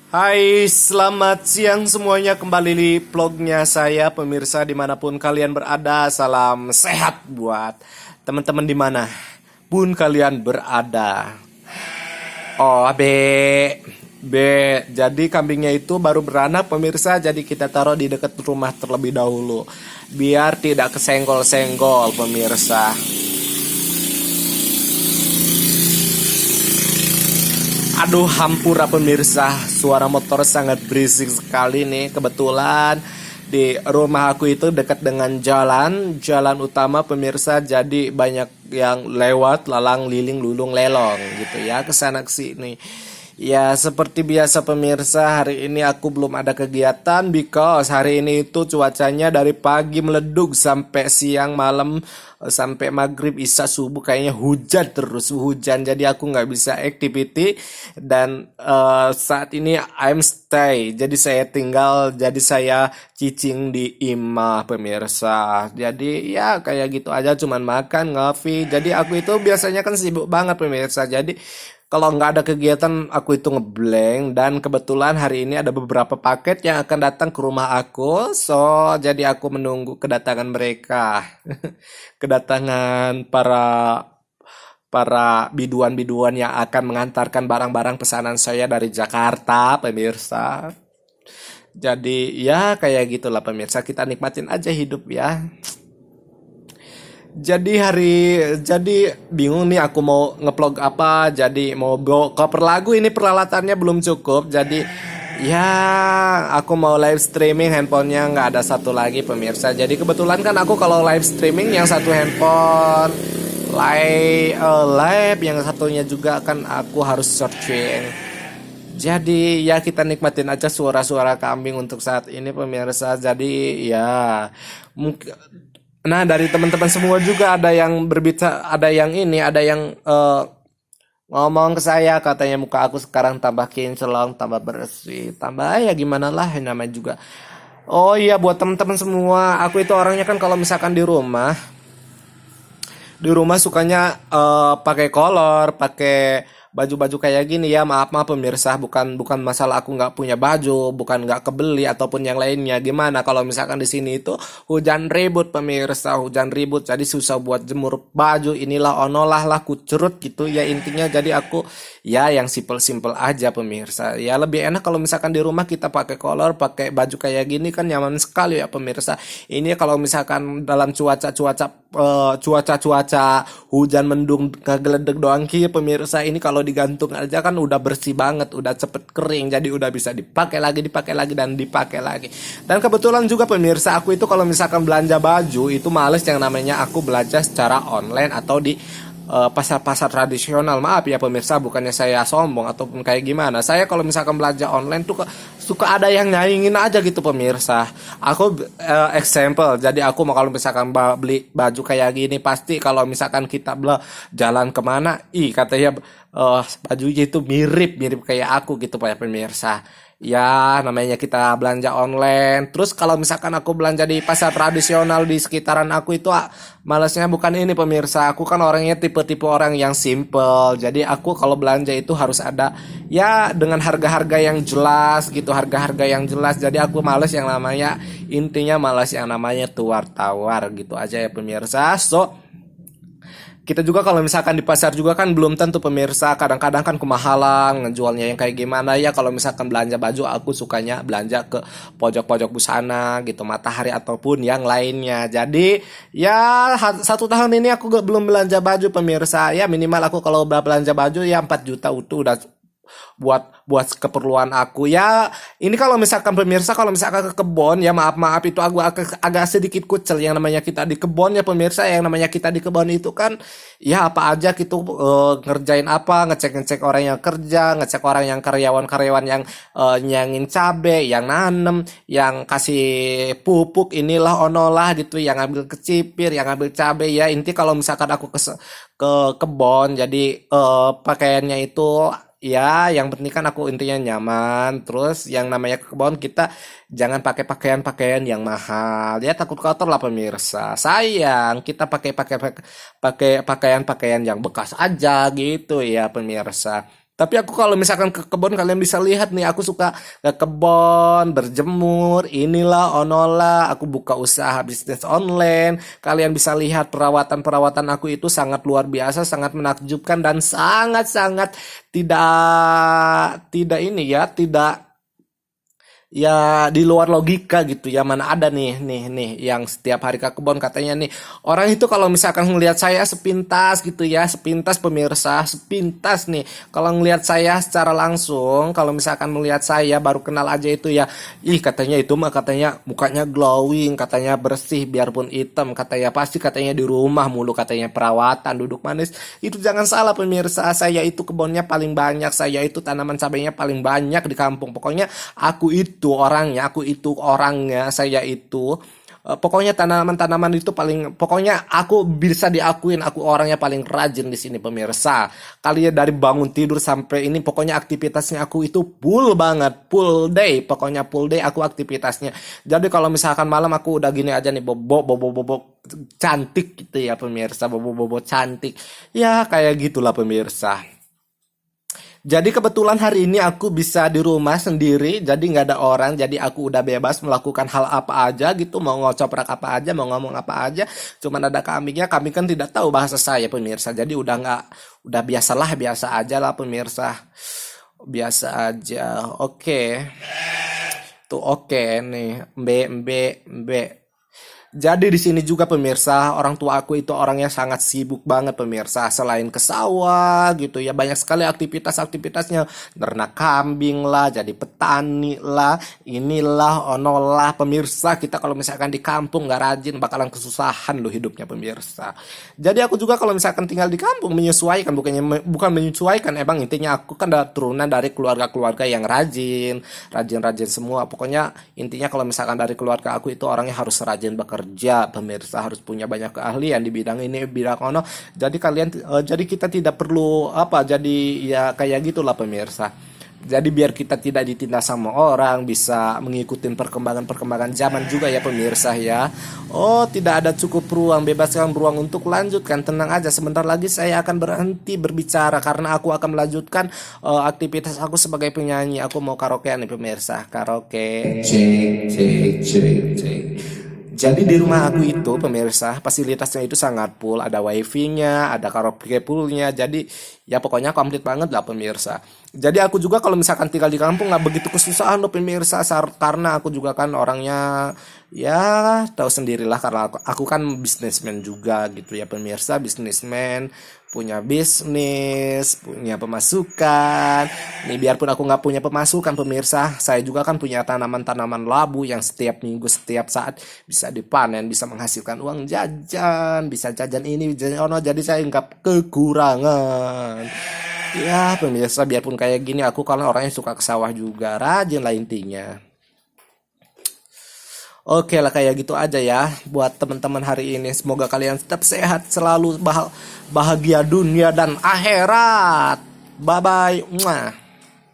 Hai, selamat siang semuanya. Kembali di vlognya saya, pemirsa dimanapun kalian berada. Salam sehat buat teman-teman dimana pun kalian berada. Oh, B. Jadi kambingnya itu baru beranak pemirsa. Jadi kita taruh di dekat rumah terlebih dahulu, biar tidak kesenggol-senggol pemirsa. Aduh, hampura pemirsa, suara motor sangat berisik sekali nih. Kebetulan di rumah aku itu dekat dengan jalan utama pemirsa. Jadi banyak yang lewat, lalang, liling, lulung, lelong gitu ya, ke sana ke sini. Ya, seperti biasa pemirsa, hari ini aku belum ada kegiatan because hari ini itu cuacanya dari pagi meleduk sampai siang malam, sampai maghrib isya subuh kayaknya hujan terus hujan. Jadi aku nggak bisa activity dan saat ini I'm stay. Jadi saya tinggal, jadi saya cicing di imah pemirsa. Jadi ya kayak gitu aja, cuman makan ngopi. Jadi aku itu biasanya kan sibuk banget pemirsa. Jadi kalau nggak ada kegiatan aku itu ngeblank, dan kebetulan hari ini ada beberapa paket yang akan datang ke rumah aku. So, jadi aku menunggu kedatangan mereka. Kedatangan para para biduan-biduan yang akan mengantarkan barang-barang pesanan saya dari Jakarta, pemirsa. Jadi ya kayak gitulah pemirsa, kita nikmatin aja hidup ya. Jadi bingung nih aku mau ngeplog apa. Jadi mau bawa cover lagu, ini peralatannya belum cukup. Jadi ya aku mau live streaming, handphonenya nggak ada satu lagi pemirsa. Jadi kebetulan kan aku kalau live streaming yang satu handphone live, yang satunya juga kan aku harus searching. Jadi ya kita nikmatin aja suara-suara kambing untuk saat ini pemirsa. Jadi ya mungkin, nah dari teman-teman semua juga ada yang berbicara, ada yang ini, ada yang ngomong ke saya, katanya muka aku sekarang tambah kinclong, tambah bersih, tambah ya gimana lah namanya juga. Oh iya, buat teman-teman semua, aku itu orangnya kan kalau misalkan di rumah sukanya pakai kolor, pakai baju-baju kayak gini ya. Maaf pemirsa, bukan bukan masalah aku nggak punya baju, bukan nggak kebeli ataupun yang lainnya. Gimana kalau misalkan di sini itu hujan ribut pemirsa, hujan ribut, jadi susah buat jemur baju. Inilah onolah lah kucurut gitu ya intinya. Jadi aku ya yang simple-simple aja pemirsa. Ya lebih enak kalau misalkan di rumah kita pakai kolor, pakai baju kayak gini kan nyaman sekali ya pemirsa. Ini kalau misalkan dalam cuaca hujan mendung kegeledek doang ki pemirsa, ini kalau digantung aja kan udah bersih banget, udah cepet kering, jadi udah bisa dipakai lagi, dan dipakai lagi. Dan kebetulan juga pemirsa, aku itu kalau misalkan belanja baju itu males yang namanya aku belanja secara online atau di pasar-pasar tradisional. Maaf ya pemirsa, bukannya saya sombong ataupun kayak gimana. Saya kalau misalkan belanja online tuh suka ada yang nyaingin aja gitu pemirsa. Aku example, jadi aku mau kalau misalkan beli baju kayak gini, pasti kalau misalkan kita jalan kemana, katanya bajunya itu mirip-mirip kayak aku gitu pak ya pemirsa. Ya namanya kita belanja online. Terus kalau misalkan aku belanja di pasar tradisional di sekitaran aku itu malesnya bukan ini pemirsa. Aku kan orangnya tipe-tipe orang yang simple. Jadi aku kalau belanja itu harus ada ya dengan harga-harga yang jelas gitu, harga-harga yang jelas. Jadi aku males yang namanya, intinya males yang namanya tuar-tawar gitu aja ya pemirsa. So kita juga kalau misalkan di pasar juga kan belum tentu pemirsa, kadang-kadang kan kemahalan ngejualnya yang kayak gimana ya. Kalau misalkan belanja baju, aku sukanya belanja ke pojok-pojok busana gitu, Matahari ataupun yang lainnya. Jadi ya 1 tahun ini aku belum belanja baju pemirsa. Ya minimal aku kalau belanja baju ya 4 juta utuh udah buat buat keperluan aku ya. Ini kalau misalkan pemirsa, kalau misalkan ke kebon ya, maaf itu aku agak sedikit kucel. Yang namanya kita di kebon ya pemirsa, yang namanya kita di kebon itu kan ya apa aja gitu, ngerjain apa, ngecek orang yang kerja, ngecek orang yang karyawan yang nyangin cabe, yang nanem, yang kasih pupuk, inilah onolah gitu, yang ngambil kecipir, yang ngambil cabe ya. Inti kalau misalkan aku ke kebon, jadi pakaiannya itu ya yang penting kan aku intinya nyaman. Terus yang namanya ke kebun, kita jangan pakai pakaian-pakaian yang mahal ya, takut kotor lah pemirsa. Sayang kita pakai pakaian-pakaian yang bekas aja gitu ya pemirsa. Tapi aku kalau misalkan ke kebun, kalian bisa lihat nih, aku suka ke kebun, berjemur, inilah, onolah, aku buka usaha bisnis online. Kalian bisa lihat perawatan-perawatan aku itu sangat luar biasa, sangat menakjubkan dan sangat-sangat tidak ini ya, tidak ya di luar logika gitu ya. Mana ada nih yang setiap hari ke kebun katanya nih, orang itu kalau misalkan ngelihat saya sepintas gitu ya, sepintas pemirsa, sepintas nih, kalau ngelihat saya secara langsung, kalau misalkan melihat saya baru kenal aja itu ya, ih katanya itu mah katanya mukanya glowing, katanya bersih biarpun hitam, katanya pasti katanya di rumah mulu, katanya perawatan, duduk manis. Itu jangan salah pemirsa, saya itu kebunnya paling banyak, saya itu tanaman cabainya paling banyak di kampung. Pokoknya aku itu orangnya, saya itu pokoknya tanaman-tanaman itu paling, pokoknya aku bisa diakuin aku orangnya paling rajin di sini pemirsa. Kalian dari bangun tidur sampai ini pokoknya aktivitasnya aku itu full banget, full day, pokoknya full day aku aktivitasnya. Jadi kalau misalkan malam aku udah gini aja nih, bobo cantik gitu ya pemirsa, bobo cantik. Ya kayak gitulah pemirsa. Jadi kebetulan hari ini aku bisa di rumah sendiri, jadi nggak ada orang, jadi aku udah bebas melakukan hal apa aja gitu, mau ngocoprak apa aja, mau ngomong apa aja. Cuman ada kambingnya, kambing kan tidak tahu bahasa saya pemirsa, jadi udah nggak, udah biasalah, biasa aja lah pemirsa, biasa aja. Oke, tuh oke nih, mbe mbe mbe. Jadi di sini juga pemirsa, orang tua aku itu orangnya sangat sibuk banget pemirsa. Selain ke sawah gitu ya, banyak sekali aktivitas-aktivitasnya. Ternak kambing lah, jadi petani lah, inilah, onolah pemirsa. Kita kalau misalkan di kampung nggak rajin bakalan kesusahan loh hidupnya pemirsa. Jadi aku juga kalau misalkan tinggal di kampung menyesuaikan, bukan menyesuaikan, emang intinya aku kan ada turunan dari keluarga-keluarga yang rajin semua. Pokoknya intinya kalau misalkan dari keluarga aku itu orangnya harus rajin bekerja pemirsa, harus punya banyak keahlian di bidang ini, bidang ono. Jadi jadi kita tidak perlu apa, jadi ya kayak gitulah pemirsa. Jadi biar kita tidak ditindas sama orang, bisa mengikuti perkembangan zaman juga ya pemirsa ya. Oh, tidak ada cukup ruang, bebaskan ruang untuk lanjutkan. Tenang aja, sebentar lagi saya akan berhenti berbicara karena aku akan melanjutkan aktivitas aku sebagai penyanyi. Aku mau karaokean nih pemirsa, karaoke. Cek cek cek cek. Jadi di rumah aku itu pemirsa fasilitasnya itu sangat full, ada wifi-nya, ada karaoke poolnya, jadi ya pokoknya komplit banget lah pemirsa. Jadi aku juga kalau misalkan tinggal di kampung nggak begitu kesusahan loh pemirsa, karena aku juga kan orangnya ya tahu sendirilah, karena aku kan bisnismen juga gitu ya pemirsa, bisnismen, punya bisnis, punya pemasukan. Nih biarpun aku nggak punya pemasukan pemirsa, saya juga kan punya tanaman-tanaman labu yang setiap minggu, setiap saat bisa dipanen, bisa menghasilkan uang jajan, bisa jajan ini, jajan ono, jadi saya nggak kekurangan. Ya pemirsa, biarpun kayak gini aku kalau orangnya suka ke sawah juga, rajin lah intinya. Oke lah kayak gitu aja ya buat teman-teman hari ini. Semoga kalian tetap sehat selalu, bahagia dunia dan akhirat. Bye bye.